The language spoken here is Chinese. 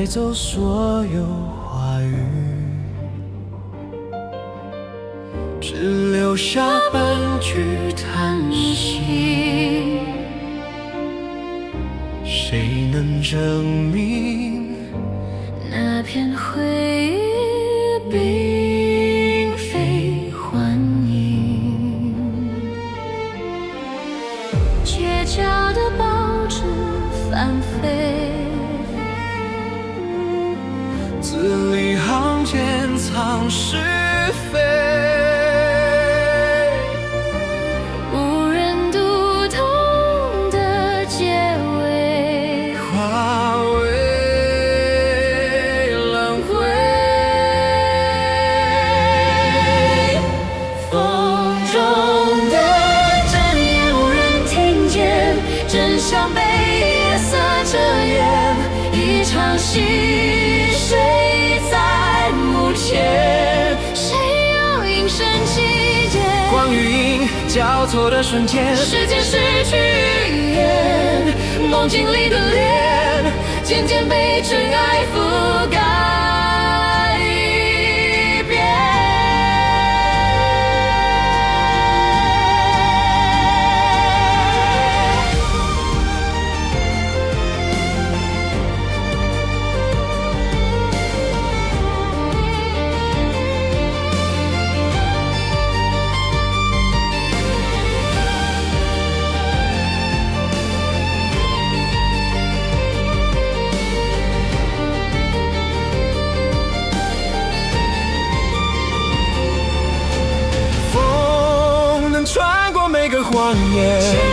带走所有话语，只留下半句叹息。谁能证明那片回忆并非幻影？街角的报纸翻飞，字里行间藏是非，无人读懂的结尾，化为轮回。风中的真言无人听见，真相被夜色遮掩，一场戏谁在幕前？谁要隐身期间？光与影交错的瞬间，时间失去语言，梦境里的脸渐渐被尘埃覆盖一遍。风能穿过每个谎言。